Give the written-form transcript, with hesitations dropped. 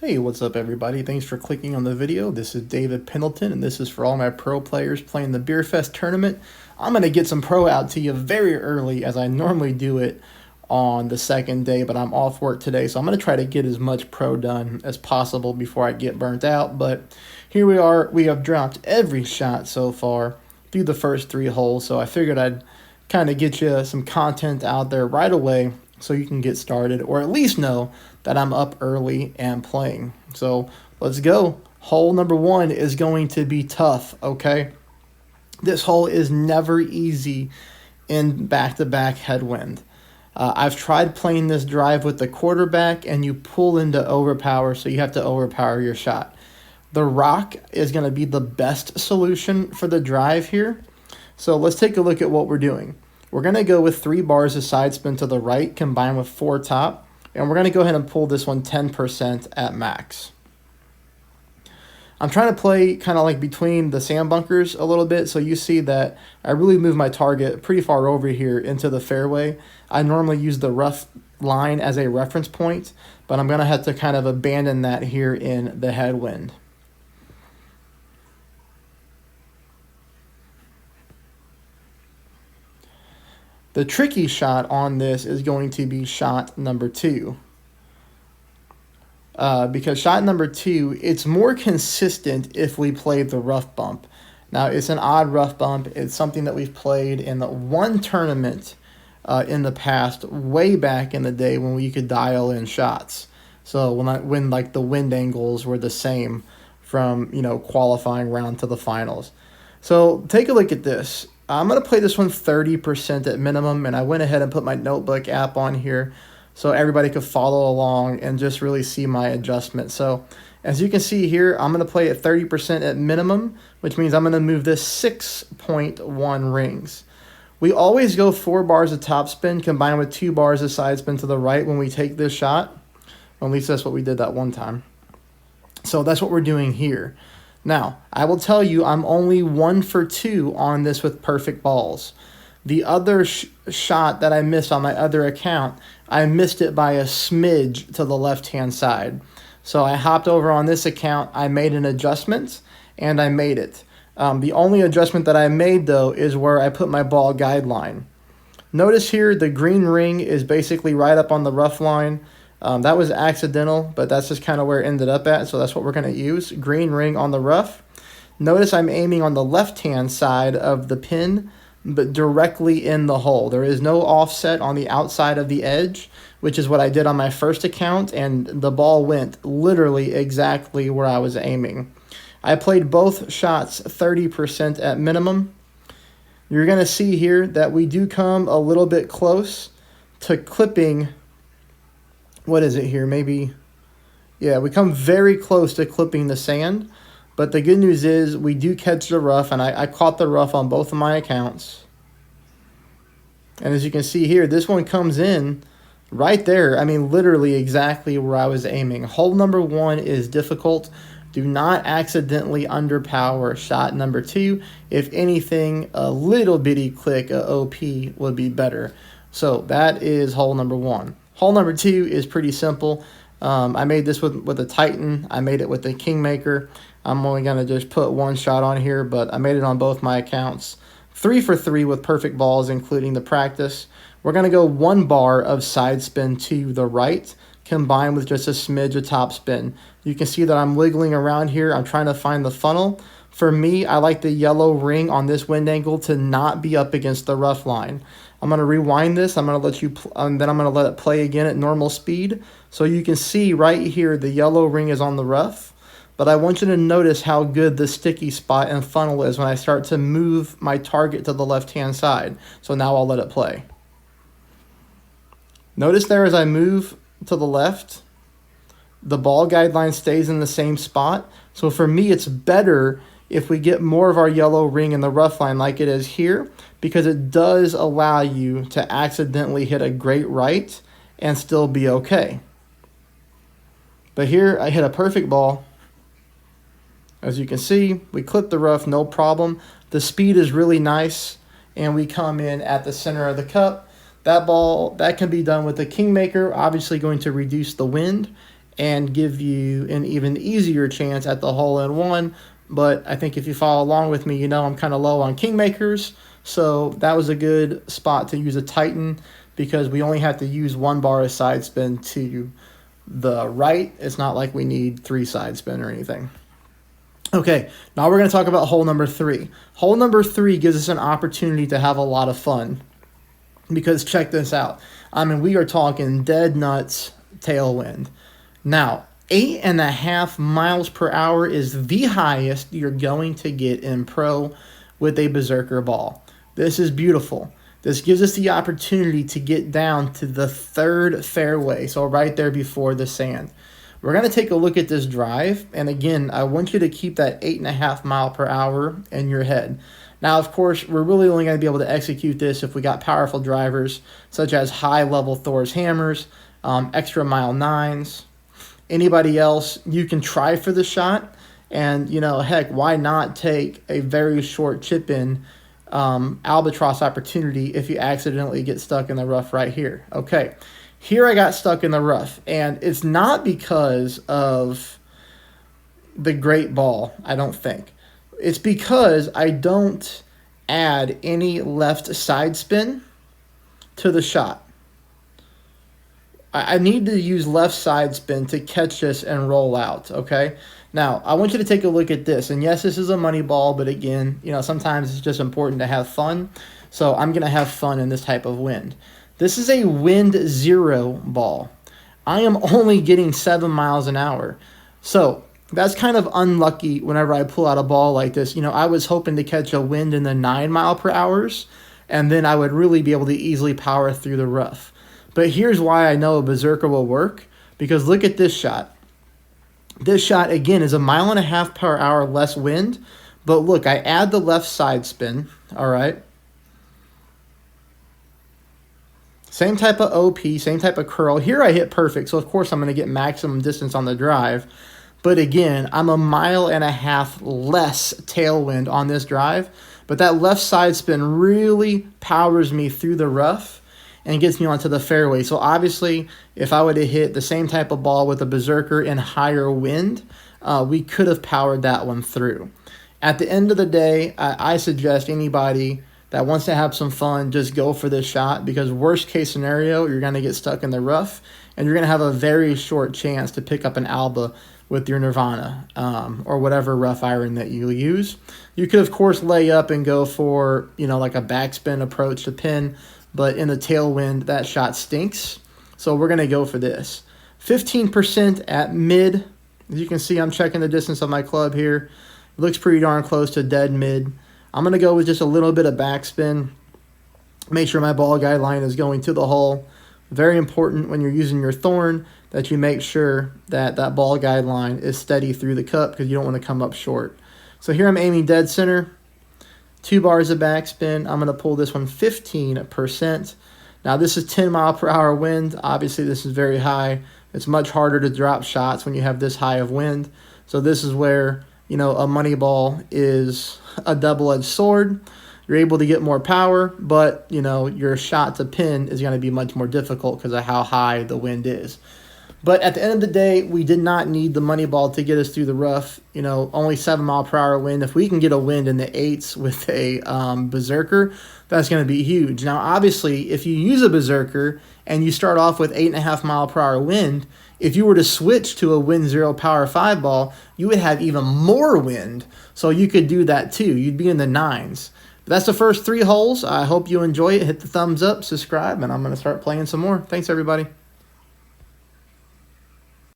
Hey, what's up everybody? Thanks for clicking on the video. This is David Pendleton and this is for all my pro players playing the Bierfest tournament. I'm going to get some pro out to you very early as I normally do it on the second day, but I'm off work today, so I'm going to try to get as much pro done as possible before I get burnt out. But here we are. We have dropped every shot so far through the first 3 holes, so I figured I'd kind of get you some content out there right away so you can get started, or at least know that I'm up early and playing. So let's go. Hole number 1 is going to be tough, okay? This hole is never easy in back-to-back headwind. I've tried playing this drive with the quarterback, and you pull into overpower, so you have to overpower your shot. The rock is going to be the best solution for the drive here. So let's take a look at what we're doing. We're going to go with 3 bars of side spin to the right combined with 4 top. And we're going to go ahead and pull this one 10% at max. I'm trying to play kind of like between the sand bunkers a little bit. So you see that I really move my target pretty far over here into the fairway. I normally use the rough line as a reference point, but I'm going to have to kind of abandon that here in the headwind. The tricky shot on this is going to be shot number 2. Because shot number 2, it's more consistent if we play the rough bump. Now, it's an odd rough bump. It's something that we've played in the one tournament in the past, way back in the day when we could dial in shots. So when like the wind angles were the same from, qualifying round to the finals. So take a look at this. I'm going to play this one 30% at minimum, and I went ahead and put my notebook app on here so everybody could follow along and just really see my adjustment. So as you can see here, I'm going to play at 30% at minimum, which means I'm going to move this 6.1 rings. We always go 4 bars of top spin combined with 2 bars of side spin to the right when we take this shot. Well, at least that's what we did that one time. So that's what we're doing here. Now, I will tell you I'm only 1 for 2 on this with perfect balls. The other shot that I missed on my other account, I missed it by a smidge to the left-hand side. So I hopped over on this account, I made an adjustment, and I made it. The only adjustment that I made, though, is where I put my ball guideline. Notice here the green ring is basically right up on the rough line. That was accidental, but that's just kind of where it ended up at, so that's what we're going to use. Green ring on the rough. Notice I'm aiming on the left-hand side of the pin, but directly in the hole. There is no offset on the outside of the edge, which is what I did on my first account, and the ball went literally exactly where I was aiming. I played both shots 30% at minimum. You're going to see here that we do come a little bit close to clipping. What is it here? Maybe, yeah, we come very close to clipping the sand. But the good news is we do catch the rough, and I caught the rough on both of my accounts. And as you can see here, this one comes in right there. I mean, literally exactly where I was aiming. Hole number 1 is difficult. Do not accidentally underpower shot number 2. If anything, a little bitty click OP would be better. So that is hole number 1. Hole number 2 is pretty simple. I made this with a Titan. I made it with a Kingmaker. I'm only going to just put 1 shot on here, but I made it on both my accounts. 3 for 3 with perfect balls, including the practice. We're going to go 1 bar of side spin to the right, combined with just a smidge of top spin. You can see that I'm wiggling around here. I'm trying to find the funnel. For me, I like the yellow ring on this wind angle to not be up against the rough line. I'm going to rewind this. I'm going to let you, and then I'm going to let it play again at normal speed. So you can see right here the yellow ring is on the rough. But I want you to notice how good the sticky spot and funnel is when I start to move my target to the left-hand side. So now I'll let it play. Notice there as I move to the left, the ball guideline stays in the same spot. So for me, it's better if we get more of our yellow ring in the rough line like it is here, because it does allow you to accidentally hit a great right and still be okay. But here I hit a perfect ball. As you can see, we clip the rough, no problem. The speed is really nice, and we come in at the center of the cup. That ball, that can be done with the Kingmaker, obviously going to reduce the wind, and give you an even easier chance at the hole-in-one. But I think if you follow along with me, you know I'm kind of low on kingmakers. So that was a good spot to use a Titan because we only have to use one bar of side spin to the right. It's not like we need 3 side spin or anything. Okay, now we're going to talk about hole number 3. Hole number 3 gives us an opportunity to have a lot of fun because check this out. I mean, we are talking dead nuts tailwind. Now, 8.5 miles per hour is the highest you're going to get in pro with a Berserker ball. This is beautiful. This gives us the opportunity to get down to the 3rd fairway, so right there before the sand. We're going to take a look at this drive, and again, I want you to keep that 8.5 mile per hour in your head. Now, of course, we're really only going to be able to execute this if we got powerful drivers, such as high-level Thor's hammers, extra mile 9s. Anybody else, you can try for the shot, and, you know, heck, why not take a very short chip-in albatross opportunity if you accidentally get stuck in the rough right here. Okay, here I got stuck in the rough, and it's not because of the great ball, I don't think. It's because I don't add any left side spin to the shot. I need to use left side spin to catch this and roll out, okay? Now, I want you to take a look at this. And yes, this is a money ball, but again, you know, sometimes it's just important to have fun. So I'm going to have fun in this type of wind. This is a wind 0 ball. I am only getting 7 miles an hour. So that's kind of unlucky whenever I pull out a ball like this. You know, I was hoping to catch a wind in the 9 mile per hours, and then I would really be able to easily power through the rough. But here's why I know a Berserker will work, because look at this shot. This shot, again, is 1.5 miles per hour less wind, but look, I add the left side spin, all right? Same type of OP, same type of curl. Here I hit perfect, so of course I'm going to get maximum distance on the drive. But again, I'm 1.5 miles less tailwind on this drive, but that left side spin really powers me through the rough and gets me onto the fairway. So obviously, if I would have hit the same type of ball with a Berserker in higher wind, we could have powered that one through. At the end of the day, I suggest anybody that wants to have some fun, just go for this shot, because worst case scenario, you're going to get stuck in the rough, and you're going to have a very short chance to pick up an Alba with your Nirvana or whatever rough iron that you use. You could, of course, lay up and go for, you know, like a backspin approach to pin, but in the tailwind, that shot stinks. So we're going to go for this. 15% at mid. As you can see, I'm checking the distance of my club here. It looks pretty darn close to dead mid. I'm going to go with just a little bit of backspin. Make sure my ball guide line is going to the hole. Very important when you're using your Thorn that you make sure that that ball guide line is steady through the cup, because you don't want to come up short. So here I'm aiming dead center. 2 bars of backspin. I'm going to pull this one 15%. Now this is 10 mile per hour wind. Obviously this is very high. It's much harder to drop shots when you have this high of wind. So this is where, you know, a money ball is a double-edged sword. You're able to get more power, but, you know, your shot to pin is going to be much more difficult because of how high the wind is. But at the end of the day, we did not need the money ball to get us through the rough. You know, only 7 mile per hour wind. If we can get a wind in the 8s with a Berserker, that's going to be huge. Now, obviously, if you use a Berserker and you start off with 8.5 mile per hour wind, if you were to switch to a wind 0 power 5 ball, you would have even more wind. So you could do that too. You'd be in the 9s. But that's the first 3 holes. I hope you enjoy it. Hit the thumbs up, subscribe, and I'm going to start playing some more. Thanks, everybody.